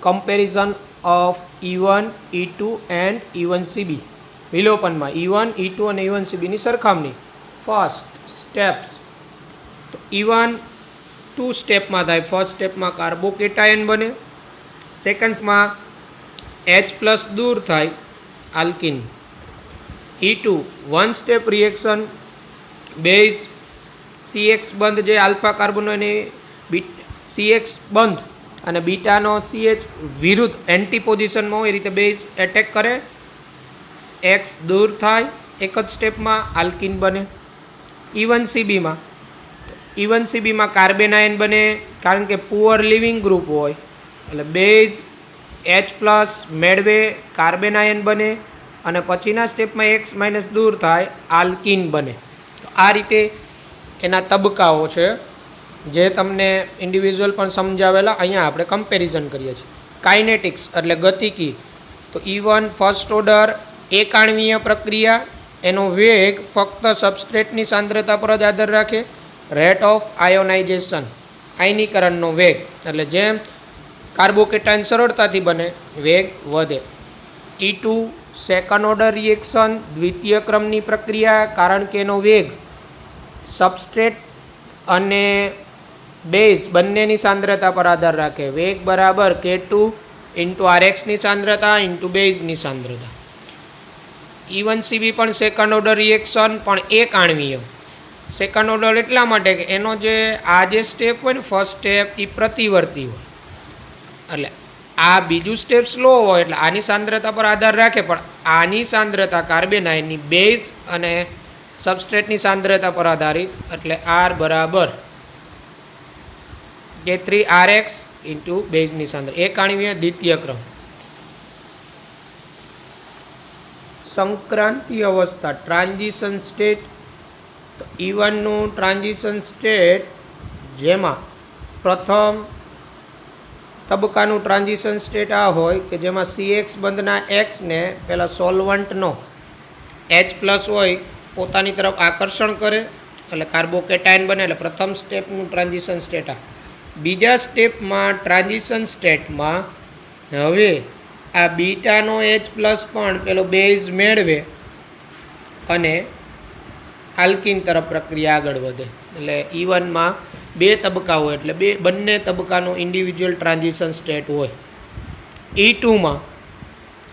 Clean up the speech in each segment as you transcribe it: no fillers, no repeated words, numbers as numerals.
comparison of E1, E2 and E1CB. વિલોપનમાં E1, E2 અને E1CB ની સરખામણી. ફર્સ્ટ સ્ટેપ્સ તો E1 2 સ્ટેપમાં થાય. ફર્સ્ટ સ્ટેપમાં કાર્બોકેટાયન બને, સેકન્ડમાં H+ દૂર થાય alkyne. E2 1 step reaction, base CX બંધ જે આલ્ફા કાર્બન એની CX બંધ અને બીટાનો CH વિરુદ્ધ એન્ટી પોઝિશનમાં હોય એ રીતે બેઝ એટેક કરે, X દૂર થાય, એક જ સ્ટેપમાં આલ્કિન બને. E1CBમાં કાર્બેનાયન બને, કારણ કે પુઅર લિવિંગ ગ્રુપ હોય એટલે બેઝ H+ મેળવે, કાર્બેનાયન બને અને પછીના સ્ટેપમાં X- દૂર થાય, આલ્કિન બને. તો આ રીતે એના તબક્કાઓ છે જે તમને ઇન્ડિવિજ્યુઅલ પણ સમજાવેલા. અહીંયા આપણે કમ્પેરિઝન કરીએ છીએ. કાઇનેટિક્સ એટલે ગતિકી. તો E1 ફર્સ્ટ ઓર્ડર એકાણવીય પ્રક્રિયા, એનો વેગ ફક્ત સબસ્ટ્રેટની સાંદ્રતા પર જ આધાર રાખે. રેટ ઓફ આયોનાઇઝેશન આયનીકરણનો વેગ, એટલે જેમ કાર્બોકેટાયન સરળતાથી બને વેગ વધે. E2 સેકન્ડ ઓર્ડર રિએક્શન દ્વિતીય ક્રમની પ્રક્રિયા, કારણ કે એનો વેગ સબસ્ટ્રેટ અને બેઝ બંનેની સાંદ્રતા પર આધાર રાખે. વેગ બરાબર K2 ઇન્ટુ RXની સાંદ્રતા ઇન્ટુ બેઝની સાંદ્રતા. E1CB પણ સેકન્ડ ઓર્ડર રિએક્શન, પણ એક આણવીય. સેકન્ડ ઓર્ડર એટલા માટે કે એનો જે આ જે સ્ટેપ હોય ને ફર્સ્ટ સ્ટેપ એ પ્રતિવર્તી હોય, એટલે આ બીજું સ્ટેપ સ્લો હોય એટલે આની સાંદ્રતા પર આધાર રાખે, પણ આની સાંદ્રતા કાર્બેનાયનની બેઝ અને સબસ્ટ્રેટની સાંદ્રતા પર આધારિત, એટલે R બરાબર K3 RX ઇન્ટુ બેઝની સાંદ્રતા. એક આણવીય દ્વિતીય ક્રમ. સંક્રાંતિ અવસ્થા ટ્રાન્ઝિશન સ્ટેટ. તો E1નું ટ્રાન્ઝિશન સ્ટેટ, જેમાં પ્રથમ તબક્કાનું ટ્રાન્ઝિશન સ્ટેટ આ હોય કે જેમાં CX બંધના Xને પહેલાં સોલ્વન્ટનો H+ હોય પોતાની તરફ આકર્ષણ કરે એટલે કાર્બોકેટાયન બને, એટલે પ્રથમ સ્ટેપનું ટ્રાન્ઝિશન સ્ટેટ આ. બીજા સ્ટેપમાં ટ્રાન્ઝિશન સ્ટેટમાં હવે આ બીટાનો H+ પણ પેલો બેઝ મેળવે અને આલ્કિન તરફ પ્રક્રિયા આગળ વધે. એટલે E1માં બે તબક્કા હોય એટલે બંને તબક્કાનું ઇન્ડિવિજ્યુઅલ ટ્રાન્ઝિશન સ્ટેટ હોય. E2માં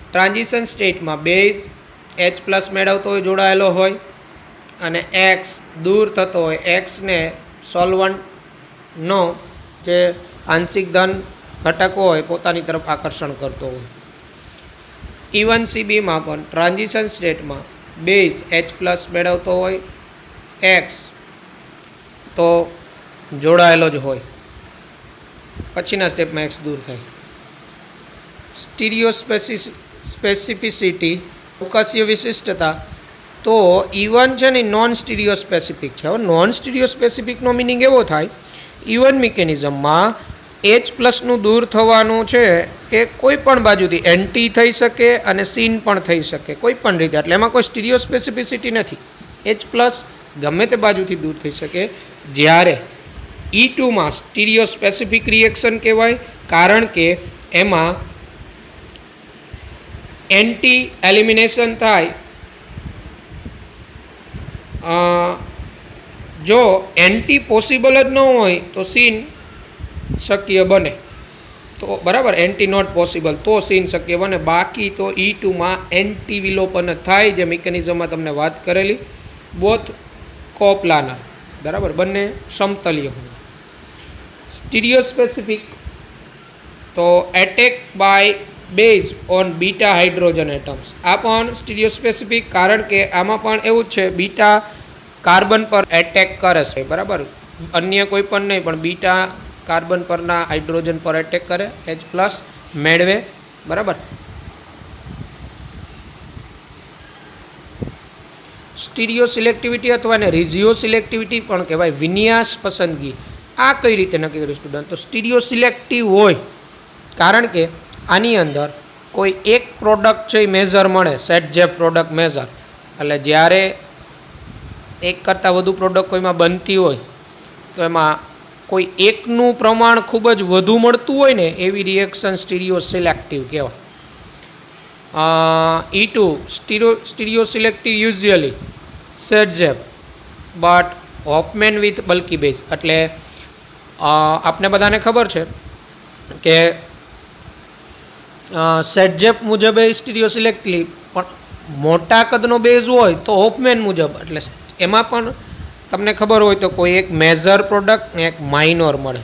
ટ્રાન્ઝિશન સ્ટેટમાં બેઝ H+ મેળવતો હોય, જોડાયેલો હોય, અને X દૂર થતો હોય, Xને સોલ્વન્ટનો જે આંશિક ધન ઘટકો હોય પોતાની તરફ આકર્ષણ કરતો હોય. E1CBમાં પણ ટ્રાન્ઝિશન સ્ટેટમાં બેઝ H+ મેળવતો હોય, X તો જોડાયેલો જ હોય, પછીના સ્ટેપમાં X દૂર થાય. સ્ટીરિયો સ્પેસિફિસિટી અવકાશીય વિશિષ્ટતા. તો E1 છે ને નોન સ્ટીરિયો સ્પેસિફિક છે. હવે નોન સ્ટીરિયો સ્પેસિફિકનો મિનિંગ એવો થાય, E1 મિકેનિઝમમાં H+નું દૂર થવાનું છે એ કોઈ પણ બાજુથી એન્ટી થઈ શકે અને સીન પણ થઈ શકે, કોઈ પણ રીતે. એટલે એમાં કોઈ સ્ટીરિયો સ્પેસિફિસિટી નથી. H+ ગમે તે બાજુથી દૂર થઈ શકે. જ્યારે E2માં સ્ટીરિયો સ્પેસિફિક રિએક્શન કહેવાય, કારણ કે એમાં એન્ટી એલિમિનેશન થાય. જો એન્ટી પોસિબલ જ ન હોય તો સીન શક્ય બને. તો બરાબર, એન્ટી નોટ પોસિબલ તો સીન શક્ય બને. બાકી તો E2માં એન્ટી વિલોપન થાય, જે મિકેનિઝમમાં તમને વાત કરેલી. બોથ કોપ્લાનર, બરાબર, બંને સમતલીય હોય. સ્ટીરિયો સ્પેસિફિક તો attack by base on beta hydrogen atoms. આ પણ સ્ટીરિયો સ્પેસિફિક, કારણ કે આમાં પણ એવું જ છે, બીટા કાર્બન પર એટેક કરે છે, બરાબર. અન્ય કોઈ પણ નહીં, પણ બીટા કાર્બન પરના હાઇડ્રોજન પર એટેક કરે, H+ મેળવે, બરાબર. સ્ટીરિયો સિલેક્ટિવિટી અથવા એને રિઝિયો સિલેક્ટિવિટી પણ કહેવાય, વિન્યાસ પસંદગી. આ કઈ રીતે નક્કી કર્યું સ્ટુડન્ટ? તો સ્ટીરિયો સિલેક્ટિવ હોય કારણ કે આની અંદર કોઈ એક પ્રોડક્ટ છે એ મેઝર મળે, સેટ જેફ પ્રોડક્ટ મેઝર. એટલે જ્યારે એક કરતાં વધુ પ્રોડક્ટ કોઈમાં બનતી હોય તો એમાં કોઈ એકનું પ્રમાણ ખૂબ જ વધુ મળતું હોય ને એવી રિએક્શન સ્ટીરિયો સિલેક્ટિવ કહેવાય. E2 stereo selective usually Saytzeff but Hofmann with bulky base. એટલે આપને બધાને ખબર છે કે સેટઝેપ મુજબ એ સ્ટીરિયો સિલેક્ટિવ, પણ મોટા કદનો બેઝ હોય તો હોફમેન મુજબ. એટલે એમાં પણ તમને ખબર હોય તો કોઈ એક મેજર પ્રોડક્ટ ને એક માઇનોર મળે,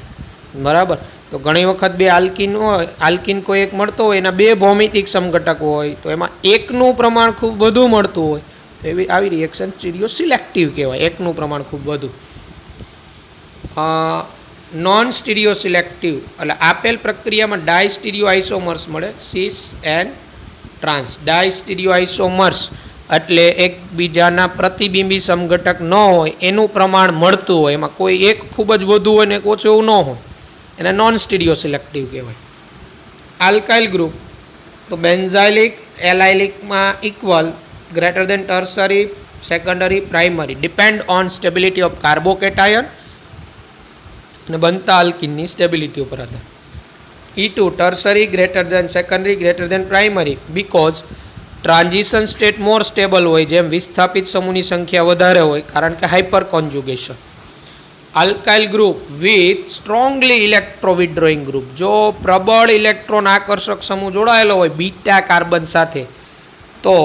બરાબર. તો ઘણી વખત બે આલ્કિન હોય, આલ્કિન કોઈ એક મળતો હોય, એના બે ભૌમિતિક સમઘટકો હોય, તો એમાં એકનું પ્રમાણ ખૂબ વધુ મળતું હોય તો એવી આવી રિએક્શન સ્ટીરિયો સિલેક્ટિવ કહેવાય, એકનું પ્રમાણ ખૂબ વધુ. નોન સ્ટીરિયો સિલેક્ટિવ એટલે આપેલ પ્રક્રિયામાં ડાય સ્ટીરિયો આઇસોમર્સ મળે, cis and trans. Diastereoisomers એટલે એકબીજાના પ્રતિબિંબી સમઘટક ન હોય એનું પ્રમાણ મળતું હોય, એમાં કોઈ એક ખૂબ જ વધુ હોય ને ઓછું એવું ન હોય, એને નોન સ્ટીરિયો સિલેક્ટિવ કહેવાય. આલ્કાઇલ ગ્રુપ તો બેન્ઝાઇલિક એલાઇલિકમાં equal, greater than tertiary, secondary, primary, depend on stability of carbocation અને બનતા આલ્કિનની સ્ટેબિલિટી ઉપર આધાર. E2 tertiary, greater than secondary, greater than primary because transition state more stable હોય, જેમ વિસ્થાપિત સમૂહની સંખ્યા વધારે હોય કારણ કે hyperconjugation. Alkyl group with strongly electro withdrawing group, જો પ્રબળ ઇલેક્ટ્રોન આકર્ષક સમૂહ જોડાયેલો હોય બીટા કાર્બન સાથે તો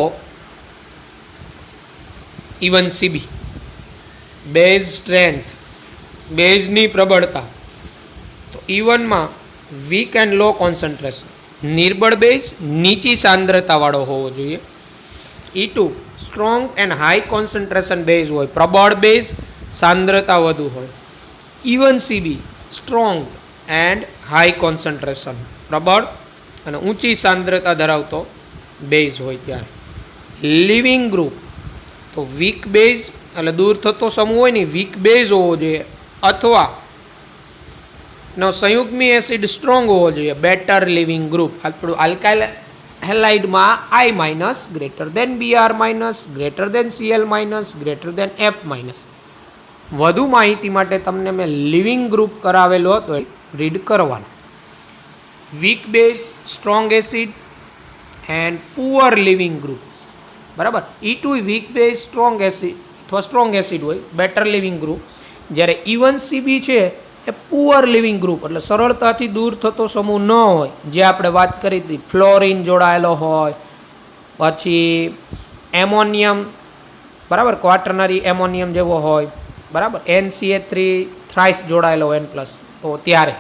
E1CB. બેઝ સ્ટ્રેન્થ, બેઝની પ્રબળતા તો E1 માં વીક એન્ડ લો કોન્સન્ટ્રેશન, નિર્બળ બેઝ નીચી સાંદ્રતાવાળો હોવો જોઈએ. E2 strong and high concentration base હોય, પ્રબળ બેઝ, સાંદ્રતા વધુ હોય. E1CB strong and high concentration, પ્રબળ અને ઊંચી સાંદ્રતા ધરાવતો બેઝ હોય ત્યારે. લિવિંગ ગ્રુપ તો વીક બેઝ એટલે દૂર થતો સમૂહ હોય ને વીક બેઝ હોવો જોઈએ, અથવા નો સંયુગ્મી એસિડ સ્ટ્રોંગ હોવો જોઈએ, બેટર લિવિંગ ગ્રુપ. આપણું આલ્કાઇલ હેલાઇડમાં I minus greater than Br minus greater than Cl minus greater than F minus. વધુ માહિતી માટે તમને મેં લિવિંગ ગ્રુપ કરાવેલો હતો, રીડ કરવાનો. Weak base, strong acid and poor leaving group, બરાબર. E2 weak base, strong acid અથવા સ્ટ્રોંગ એસિડ હોય, બેટર લિવિંગ ગ્રુપ. જ્યારે E1CB છે એ પુઅર લિવિંગ ગ્રુપ એટલે સરળતાથી દૂર થતો સમૂહ ન હોય, જે આપણે વાત કરી હતી ફ્લોરિન જોડાયેલો હોય, પછી એમોનિયમ, બરાબર, ક્વાટર્નરી એમોનિયમ જેવો હોય, બરાબર, NCA3 થ્રાઇસ જોડાયેલો હોય N+, તો ત્યારે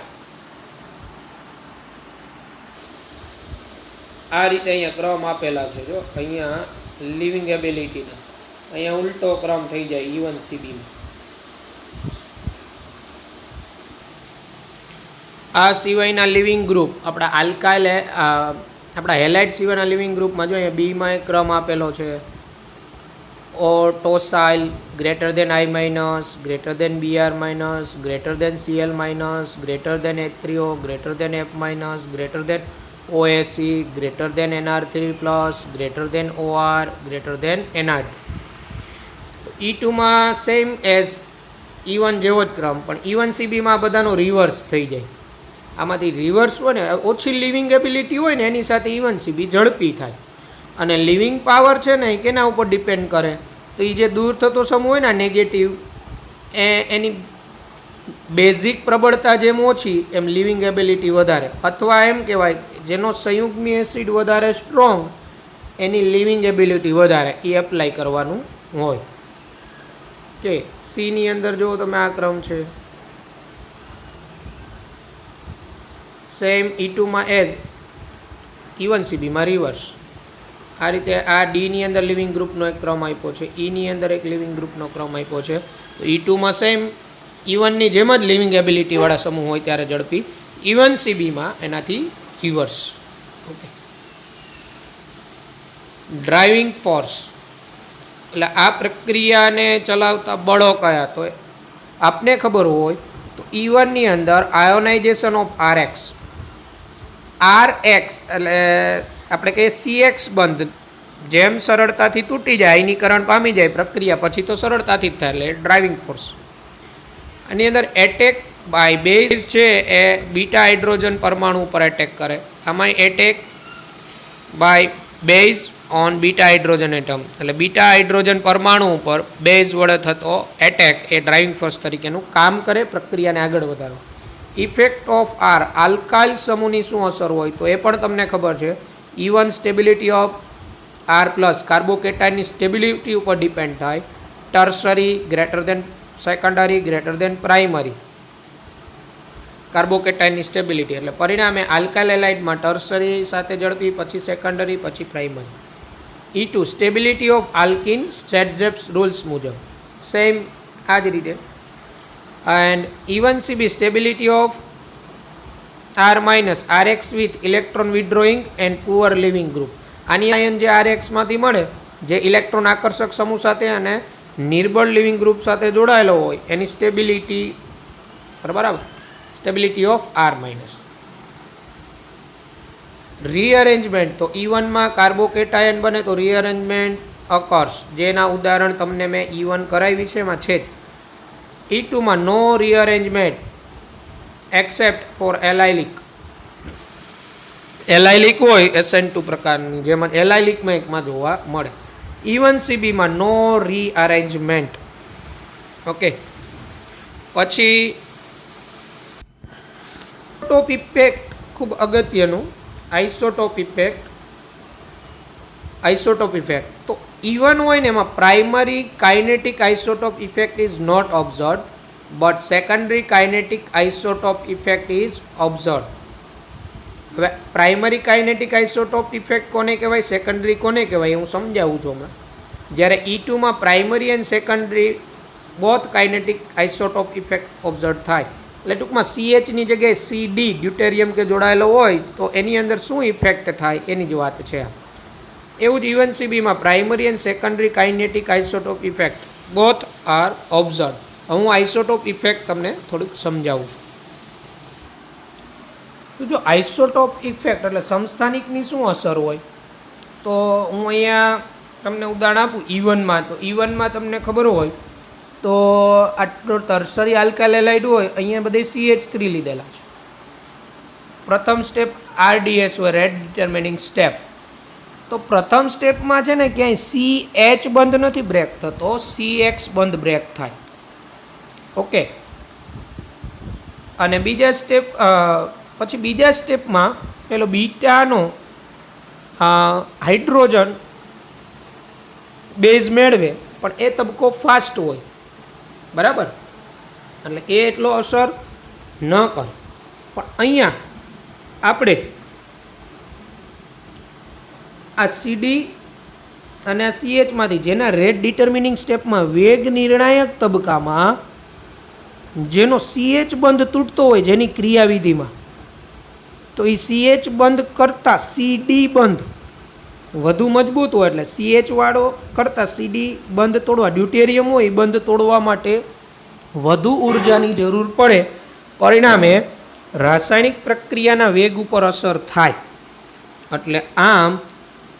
આ રીતે અહીંયા ક્રમ આપેલા છે. જો અહીંયા લિવિંગ એબિલિટીના અહીંયા ઉલટો ક્રમ થઈ જાય E1CBમાં. આ સિવાયના લિવિંગ ગ્રુપ આપણા આલ્કાઇલ આપણા હેલાઇડ સિવાયના લિવિંગ ગ્રુપમાં જો અહીંયા બીમાં એક ક્રમ આપેલો છે. ઓટોસાઇલ greater than I minus, greater than Br minus, greater than Cl minus, greater than H3O, greater than F minus, greater than OAC, greater than Nr3 plus, greater than OR, greater than Nr2. E2માં same as E1 જેવો જ ક્રમ, પણ E1CBમાં બધાનો reverse થઈ જાય. આમાંથી reverse હોય ને, ઓછી લિવિંગ એબિલિટી હોય ને એની સાથે E1CB ઝડપી થાય. અને લિવિંગ પાવર છે ને એ કેના ઉપર ડિપેન્ડ કરે, તો એ જે દૂર થતો સમૂહ હોય ને નેગેટિવ, એની બેઝિક પ્રબળતા જેમ ઓછી એમ લિવિંગ એબિલિટી વધારે, અથવા એમ કહેવાય જેનો સંયુગ્મી એસિડ વધારે સ્ટ્રોંગ એની લિવિંગ એબિલિટી વધારે, એ એપ્લાય કરવાનું હોય. કે Cની અંદર જો તમે આ ક્રમ છે સેમ E2માં એઝ E1CBમાં રિવર્સ. આ રીતે આ ડીની અંદર લિવિંગ ગ્રુપનો એક ક્રમ આપ્યો છે, Eની અંદર એક લિવિંગ ગ્રુપનો ક્રમ આપ્યો છે. તો E2માં સેમ E1ની જેમ જ લિવિંગ એબિલિટીવાળા સમૂહ હોય ત્યારે ઝડપી, E1CBમાં એનાથી રિવર્સ. ઓકે. ડ્રાઇવિંગ ફોર્સ એટલે આ પ્રક્રિયાને ચલાવતા બળો કયા, તો આપને ખબર હોય તો E1ની અંદર આયોનાઇઝેશન ઓફ RX એટલે આપણે કહીએ CX બંધ, જેમ સરળતાથી તૂટી જાય, આયનીકરણ પામી જાય પ્રક્રિયા પછી તો સરળતાથી જ થાય, એટલે ડ્રાઇવિંગ ફોર્સ. આની અંદર એટેક બાય બેઝ છે એ બીટા હાઇડ્રોજન પરમાણુ ઉપર એટેક કરે. આમાં attack by base on beta hydrogen atom, એટલે બીટા હાઇડ્રોજન પરમાણુ ઉપર બેઝ વડે થતો એટેક એ ડ્રાઇવિંગ ફોર્સ તરીકેનું કામ કરે પ્રક્રિયાને આગળ વધારવા. ઇફેક્ટ ઓફ આર, આલ્કાઇલ સમૂહની શું અસર હોય તો એ પણ તમને ખબર છે. Even stability of R plus, કાર્બોકેટાઇનની સ્ટેબિલિટી ઉપર ડિપેન્ડ થાય. Tertiary greater than secondary greater than primary, કાર્બોકેટાઇનની સ્ટેબિલિટી, એટલે પરિણામે આલ્કાઇલ એલાઇડમાં ટર્સરી સાથે ઝડપી, પછી સેકન્ડરી, પછી primary. E2 stability of alkene Saytzeff's rules મુજબ સેમ આ જ રીતે. And even C B stability of R minus RX with electron withdrawing and poor leaving group. આની આયન જે RXમાંથી મળે, જે ઇલેક્ટ્રોન આકર્ષક સમૂહ સાથે અને નિર્બળ લિવિંગ ગ્રુપ સાથે જોડાયેલો હોય એની સ્ટેબિલિટી, બરાબર, સ્ટેબિલિટી ઓફ આર માઇનસ. રીઅરેન્જમેન્ટ તો E1માં કાર્બોકેટાયન બને તો રીઅરેન્જમેન્ટ અકર્સ, જેના ઉદાહરણ તમને મેં E1 કરાવી છે એમાં છે જ. E2માં નો રીઅરેન્જમેન્ટ એક્સેપ્ટ ફોર એલાઇલિક. એલાઇલિક હોય SN2 પ્રકારની, જેમાં એલાઇલિકમાં એકમાં જોવા મળે. E1 CBમાં નો રીઅરેન્જમેન્ટ. ઓકે, પછી આઇસોટોપ ઇફેક્ટ ખૂબ અગત્યનું. આઇસોટોપ ઇફેક્ટ, આઇસોટોપ ઇફેક્ટ તો E1 હોય ને એમાં primary kinetic isotope effect is not observed but secondary kinetic isotope effect is observed. હવે પ્રાઇમરી કાઇનેટિક આઇસોટોપ ઇફેક્ટ કોને કહેવાય, સેકન્ડરી કોને કહેવાય હું સમજાવું છું હમણાં. જ્યારે E2માં primary and secondary both kinetic isotope effect observe થાય, એટલે ટૂંકમાં CHની જગ્યાએ CD ડ્યુટેરિયમ કે જોડાયેલો હોય તો એની અંદર શું ઇફેક્ટ થાય એની જ વાત છે. એવું જ E1 CBમાં primary and secondary kinetic isotope effect both are observe. હું આઇસોટોપ ઇફેક્ટ તમને થોડુંક સમજાવું છું. તો જો આઇસોટોપ ઇફેક્ટ એટલે સમસ્થાનિકની શું અસર હોય તો હું અહીંયા તમને ઉદાહરણ આપું. E1માં તો E1માં તમને ખબર હોય તો આટલો ટર્સરી આલ્કાઇલ એલાઇડ હોય, અહીંયા બધે CH3 લીધેલા છે. પ્રથમ સ્ટેપ RDS હોય, રેટ ડિટર્મિનિંગ સ્ટેપ. તો પ્રથમ સ્ટેપમાં છે ને ક્યાંય CH બંધ નથી બ્રેક થતો, CX બંધ બ્રેક થાય. ઓકે, અને બીજા સ્ટેપ પછી બીજા સ્ટેપમાં પેલો બીટાનો હાઇડ્રોજન બેઝ મેળવે, પણ એ તબક્કો ફાસ્ટ હોય, બરાબર, એટલે એ એટલો અસર ન કરે. પણ અહીંયા આપણે આ CD અને આ CHમાંથી જેના રેટ ડિટર્મિનિંગ સ્ટેપમાં વેગ નિર્ણાયક તબક્કામાં જેનો CH બંધ તૂટતો હોય જેની ક્રિયાવિધિમાં, તો એ CH બંધ કરતાં CD બંધ વધુ મજબૂત હોય, એટલે CH વાળો કરતાં CD બંધ તોડવા, ડ્યુટેરિયમ હોય એ બંધ તોડવા માટે વધુ ઉર્જાની જરૂર પડે. પરિણામે રાસાયણિક પ્રક્રિયાના વેગ ઉપર અસર થાય. એટલે આમ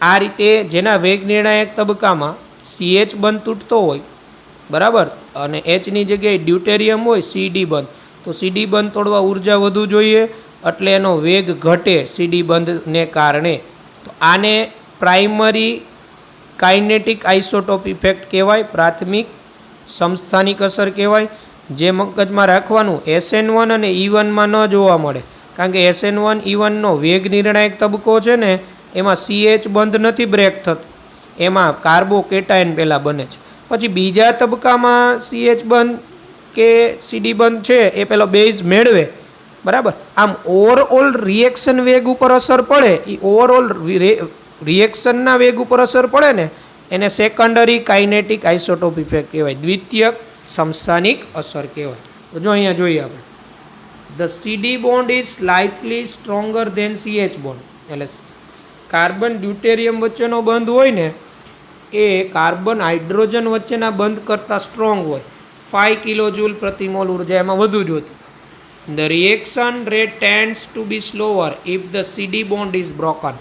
આ રીતે જેના વેગ નિર્ણાયક તબક્કામાં CH બંધ તૂટતો હોય, બરાબર, અને Hની જગ્યાએ ડ્યુટેરિયમ હોય CD બંધ, તો CD બંધ તોડવા ઉર્જા વધુ જોઈએ, એટલે એનો વેગ ઘટે CD બંધને કારણે. તો આને પ્રાઇમરી કાઇનેટિક આઇસોટોપ ઇફેક્ટ કહેવાય, પ્રાથમિક સમસ્થાનિક અસર કહેવાય. જે મગજમાં રાખવાનું, SN1 અને E1માં ન જોવા મળે, કારણ કે SN1 E1નો વેગ નિર્ણાયક તબક્કો છે ને એમાં CH બંધ નથી બ્રેક થતો, એમાં કાર્બોકેટાયન પહેલાં બને છે. પછી બીજા તબક્કામાં CH બંધ કે CD બંધ છે એ પેલો બેઝ મેળવે, બરાબર. આમ ઓવરઓલ રિએક્શન વેગ ઉપર અસર પડે, એ ઓવરઓલ રિએક્શનના વેગ ઉપર અસર પડે ને એને સેકન્ડરી કાઇનેટિક આઇસોટોપ ઇફેક્ટ કહેવાય, દ્વિતીયક સમસ્થાનિક અસર કહેવાય. તો જો અહીંયા જોઈએ આપણે, the CD bond is slightly stronger than CH bond, એટલે કાર્બન ડ્યુટેરિયમ વચ્ચેનો બંધ હોય ને એ કાર્બન હાઇડ્રોજન વચ્ચેના બંધ કરતાં સ્ટ્રોંગ હોય. 5 કિલોજૂલ પ્રતિ મોલ ઉર્જા એમાં વધુ જોતી. The reaction rate tends to be slower if the CD bond is broken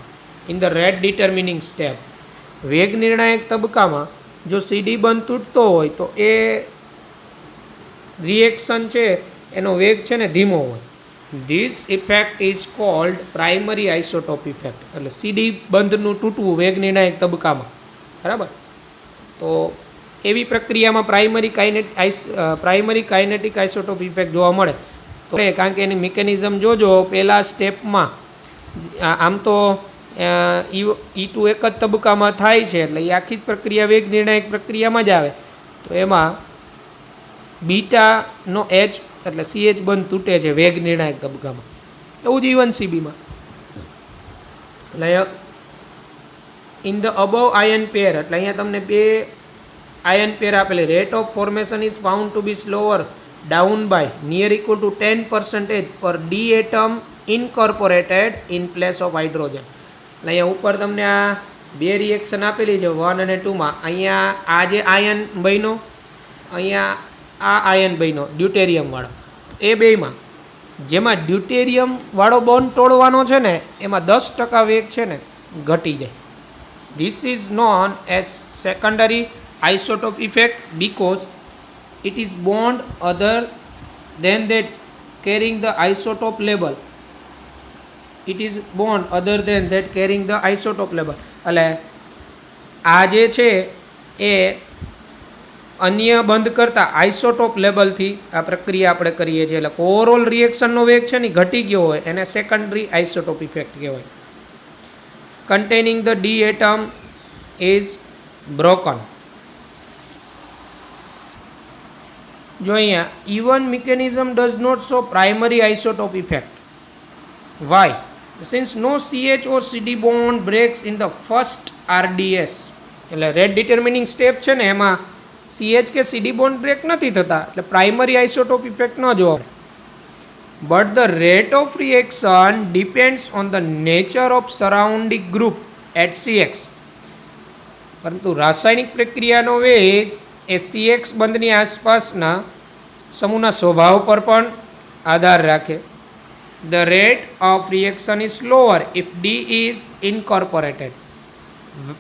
in the rate determining step. વેગ નિર્ણાયક તબક્કામાં જો CD બંધ તૂટતો હોય તો એ રિએક્શન છે એનો વેગ છે ને ધીમો હોય. This effect is called primary isotope effect. એટલે સીડી બંધનું તૂટવું વેગ નિર્ણાયક તબક્કામાં, બરાબર. તો એવી પ્રક્રિયામાં પ્રાઇમરી કાઇનેટિક આઇસોટોપ ઇફેક્ટ જોવા મળે. તો કારણ કે એની મિકેનિઝમ જોજો, પહેલા સ્ટેપમાં આમ તો E2 એક જ તબક્કામાં થાય છે, એટલે એ આખી જ પ્રક્રિયા વેગ નિર્ણાયક પ્રક્રિયામાં જ આવે. તો એમાં બીટાનો એચ એટલે CH બંધ તૂટે છે વેગ નિર્ણાયક તબક્કામાં. એવું જ E1 CBમાં. એટલે ઇન ધ અબવ આયન પેર, એટલે અહીંયા તમને બે આયન પેર આપેલી. Rate of formation is found to be slower down by near equal to 10% per D atom incorporated in place of hydrogen. એટલે અહીંયા ઉપર તમને આ બે રિએક્શન આપેલી છે 1 અને 2માં. અહીંયા આ જે આયન બન્યો, અહીંયા આ આયન બન્યો ડ્યુટેરિયમ વાળો. એ બેમાં જેમાં ડ્યુટેરિયમ વાળો બોન્ડ તોડવાનો છે ને, એમાં 10% વેગ છે ને ઘટી જાય. This is known as secondary isotope effect because it is bond other than that carrying the isotope label. It is bond other than that carrying the isotope label. એટલે આ જે છે એ અન્ય બંધ કરતા આઇસોટોપ લેબલથી આ પ્રક્રિયા આપણે કરીએ છીએ. એટલે ઓવરઓલ રિએક્શનનો વેગ છે ને ઘટી ગયો હોય એને સેકન્ડરી આઇસોટોપ ઇફેક્ટ કહેવાય. Containing the D atom is broken. જો અહીંયા E1 mechanism does not show primary isotope effect. Why? Since no CH or CD bond breaks in the first RDS. એટલે રેટ ડિટર્મિનિંગ સ્ટેપ છે ને એમાં CH કે CD bond break નથી થતા, એટલે પ્રાઇમરી આઇસોટોપ ઇફેક્ટ ન જોવા. But the rate of reaction depends on the nature of surrounding group at CX. પરંતુ રાસાયણિક પ્રક્રિયાનો વેગ એ CX બંધની આસપાસના સમૂહના સ્વભાવ પર પણ આધાર રાખે. The rate of reaction is slower if D is incorporated.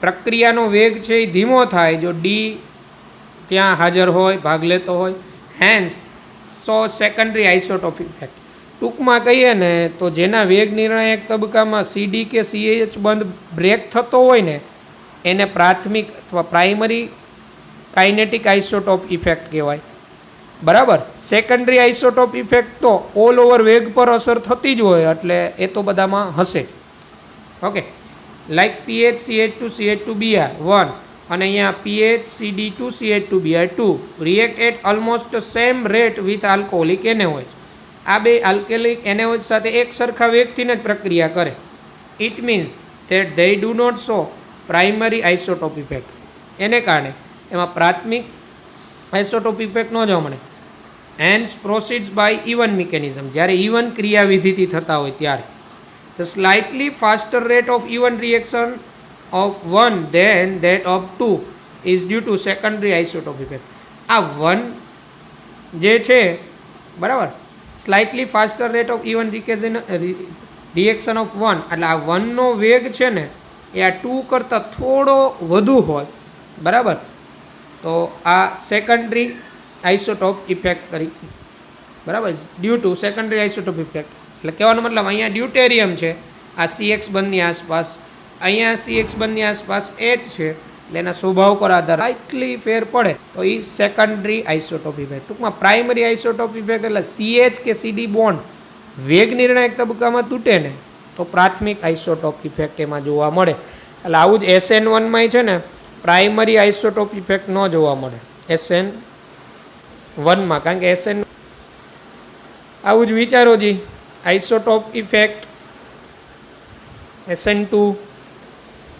પ્રક્રિયાનો વેગ છે એ ધીમો થાય જો ડી ત્યાં હાજર હોય, ભાગ લેતો હોય. હેન્સ સો સેકન્ડરી આઇસોટોપ ઇફેક્ટ. ટૂંકમાં કહીએ ને તો જેના વેગ નિર્ણાયક તબક્કામાં CD કે CH બંધ બ્રેક થતો હોય ને એને પ્રાથમિક અથવા પ્રાઇમરી કાઇનેટિક આઇસોટોપ ઇફેક્ટ કહેવાય, બરાબર. સેકન્ડરી આઇસોટોપ ઇફેક્ટ તો ઓલ ઓવર વેગ પર અસર થતી જ હોય, એટલે એ તો બધામાં હશે. ઓકે, લાઈક PHCH2CH2Br1 અને અહીંયા PHCD2CH2Br2 react at almost same rate with alcoholic NaOH. આ બે આલ્કેલિક એનએઓએચ સાથે એક સરખા વેગથી જ પ્રક્રિયા કરે. It means that they do not show primary isotope effect. એને કારણે એમાં પ્રાથમિક આઇસોટોપ ઇફેક્ટ ન જોવા મળે. Hence proceeds by E1 mechanism. જ્યારે E1 ક્રિયાવિધિથી થતા હોય ત્યારે the slightly faster rate of E1 reaction of 1 then that of 2 is due to secondary isotope effect. આ 1 જે છે, બરાબર, slightly faster rate of E1 reaction of 1, એટલે આ 1નો વેગ છે ને એ આ 2 કરતાં થોડો વધુ હોય, બરાબર. તો આ સેકન્ડરી આઇસોટોપ ઇફેક્ટ કરી, બરાબર, due to secondary isotope effect. એટલે કહેવાનો મતલબ અહીંયા ડ્યુટેરિયમ છે આ CX બંધની આસપાસ, અહીંયા CX બંધની આસપાસ H છે, એટલે એના સ્વભાવ પર આધાર લાઇટલી ફેર પડે તો એ સેકન્ડરી આઇસોટોપ ઇફેક્ટ. ટૂંકમાં પ્રાઇમરી આઇસોટોપ ઇફેક્ટ એટલે CH કે CD બોન્ડ વેગ નિર્ણાયક તબક્કામાં તૂટે ને તો પ્રાથમિક આઇસોટોપ ઇફેક્ટ એમાં જોવા મળે. એટલે આવું જ SN1માં છે ને પ્રાઇમરી આઇસોટોપ ઇફેક્ટ ન જોવા મળે SN1માં, કારણ કે SN આવું જ વિચારો જી આઇસોટોપ ઇફેક્ટ SN2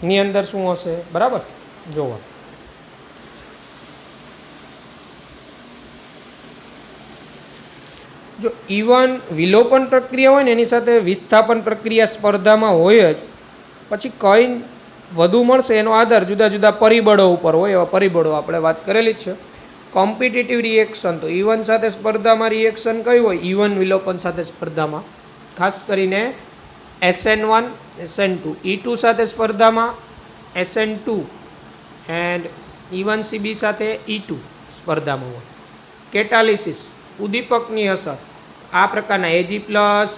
ની અંદર શું હશે, બરાબર. જોવા જો E1 વિલોપન પ્રક્રિયા હોય ને એની સાથે વિસ્થાપન પ્રક્રિયા સ્પર્ધામાં હોય જ, પછી કઈ વધુ મળશે એનો આધાર જુદા જુદા પરિબળો ઉપર હોય. એવા પરિબળો આપણે વાત કરેલી જ છે. કોમ્પિટિટિવ રિએક્શન તો E1 સાથે સ્પર્ધામાં રિએક્શન કયું હોય? E1 વિલોપન સાથે સ્પર્ધામાં ખાસ કરીને SN1 SN2, E2 સાથે સ્પર્ધામાં SN2 એન્ડ E1CB સાથે E2 સ્પર્ધામાં હોય. કેટાલિસિસ ઉદ્દીપકની અસર આ પ્રકારના Ag+,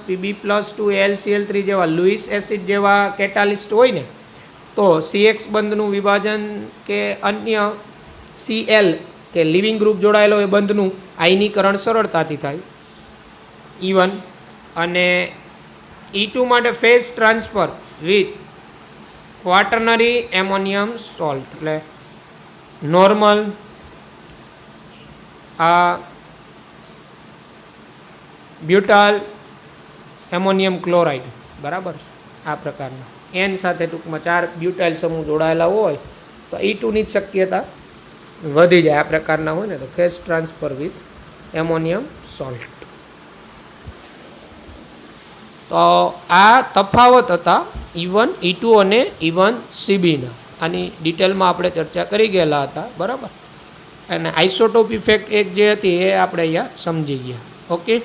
Pb+2, AlCl3 જેવા લુઈસ એસિડ જેવા કેટાલિસ્ટ હોય ને તો CX બંધનું વિભાજન કે અન્ય Cl કે લિવિંગ ગ્રુપ જોડાયેલો એ બંધનું આયનીકરણ સરળતાથી થાય E1 અને E2 માટે phase transfer with quaternary ammonium salt એટલે નોર્મલ બ્યુટાલ એમોનિયમ ક્લોરાઇડ બરાબર આ પ્રકારના એન સાથે ટૂંકમાં 4 બ્યુટાઇલ સમૂહ જોડાયેલા હોય તો E2ની જ શક્યતા વધી જાય આ પ્રકારના હોય ને તો phase transfer with ammonium salt. તો આ તફાવત હતા E1, E2 અને E1 CBના. આની ડિટેલમાં આપણે ચર્ચા કરી ગયેલા હતા બરાબર અને આઇસોટોપ ઇફેક્ટ એક જે હતી એ આપણે અહીંયા સમજી ગયા. ઓકે.